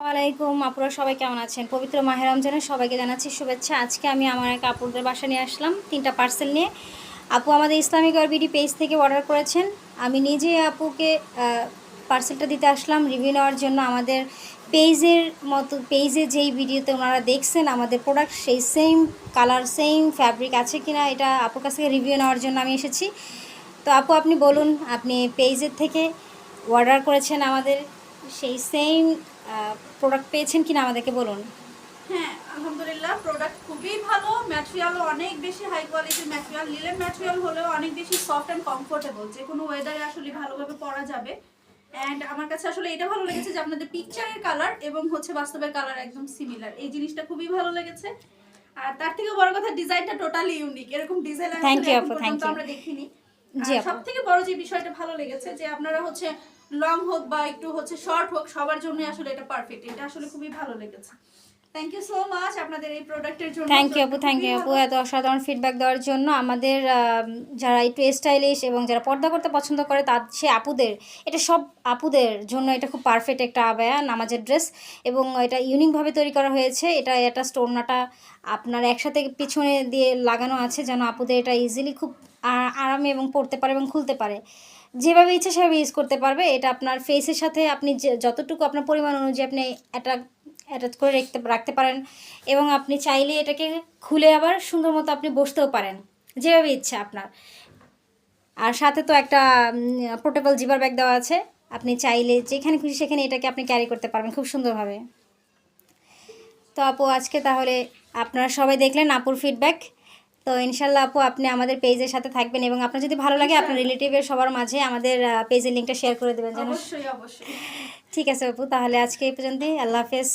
ওয়ালাইকুম আপুরা, সবাই কেমন আছেন? পবিত্র মাহে রমজানের সবাইকে জানাচ্ছি শুভেচ্ছা। আজকে আমি আমার এক আপুদের বাসা নিয়ে আসলাম 3টা পার্সেল নিয়ে। আপু আমাদের ইসলামিক অরবিডি পেজ থেকে অর্ডার করেছেন। আমি নিজে আপুকে পার্সেলটা দিতে আসলাম রিভিউ নেওয়ার জন্য। আমাদের পেজের মতো পেজে যেই ভিডিওতে ওনারা দেখছেন আমাদের প্রোডাক্ট সেই সেম কালার সেম ফ্যাব্রিক আছে কিনা এটা আপুর কাছ থেকে রিভিউ নেওয়ার জন্য আমি এসেছি। তো আপু আপনি বলুন, আপনি পেজের থেকে অর্ডার করেছেন আমাদের সেই সেম প্রোডাক্ট পেয়েছেন কিনা আমাদেরকে বলুন। হ্যাঁ, আলহামদুলিল্লাহ প্রোডাক্ট খুবই ভালো, ম্যাটেরিয়ালও অনেক বেশি হাই কোয়ালিটির ম্যাটেরিয়াল, লিলেন ম্যাটেরিয়াল হলেও অনেক বেশি সফট অ্যান্ড কমফোর্টেবল, যে কোনো ওয়েদারে আসলে ভালোভাবে পরা যাবে। অ্যান্ড আমার কাছে আসলে এটা ভালো লেগেছে যে আপনাদের পিকচারের কালার এবং বাস্তবের কালার একদম সিমিলার, এই জিনিসটা খুবই ভালো লেগেছে। আর তার থেকে বড় কথা ডিজাইনটা টোটালি ইউনিক, এরকম ডিজাইন আসলে এখন পর্যন্ত আমরা দেখিনি। সব থেকে বড় যে বিষয়টা ভালো লেগেছে যে আপনারা লং হোক বা একটু শর্ট হোক, সবার জন্য আসলে এটা পারফেক্ট, এটা আসলে খুবই ভালো লেগেছে। থ্যাংক ইউ সো মাচ আপনাদের এই প্রোডাক্টের জন্য। থ্যাংক ইউ আপু এত অসাধারণ ফিডব্যাক দেওয়ার জন্য। আমাদের যারা একটু স্টাইলিশ এবং যারা পর্দা করতে পছন্দ করে সে আপুদের, এটা সব আপুদের জন্য এটা খুব পারফেক্ট একটা আবায়া নামাজের ড্রেস, এবং এটা ইউনিকভাবে তৈরি করা হয়েছে। এটা স্টোনাটা আপনার একসাথে পিছনে দিয়ে লাগানো আছে যেন আপুদের এটা ইজিলি খুব আরামে এবং পরতে পারে এবং খুলতে পারে, যেভাবে ইচ্ছে সেভাবে ইউজ করতে পারবে। এটা আপনার ফেসের সাথে আপনি যতটুকু আপনার পরিমাণ অনুযায়ী আপনি অ্যাটাচ করে রাখতে পারেন, এবং আপনি চাইলে এটাকে খুলে আবার সুন্দর মতো আপনি বসতেও পারেন যেভাবে ইচ্ছা আপনার। আর সাথে তো একটা পোর্টেবল জিপার ব্যাগ দেওয়া আছে, আপনি চাইলে যেখানে খুশি সেখানে এটাকে আপনি ক্যারি করতে পারবেন খুব সুন্দরভাবে। তো আপু আজকে তাহলে আপনারা সবাই দেখলেন আপুর ফিডব্যাক। তো ইনশাল্লাহ আপু আপনি আমাদের পেজের সাথে থাকবেন, এবং আপনার যদি ভালো লাগে আপনার রিলেটিভের সবার মাঝে আমাদের পেজের লিঙ্কটা শেয়ার করে দেবেন যেন। অবশ্যই অবশ্যই। ঠিক আছে আপু, তাহলে আজকে এই পর্যন্তই। আল্লাহ হাফেজ।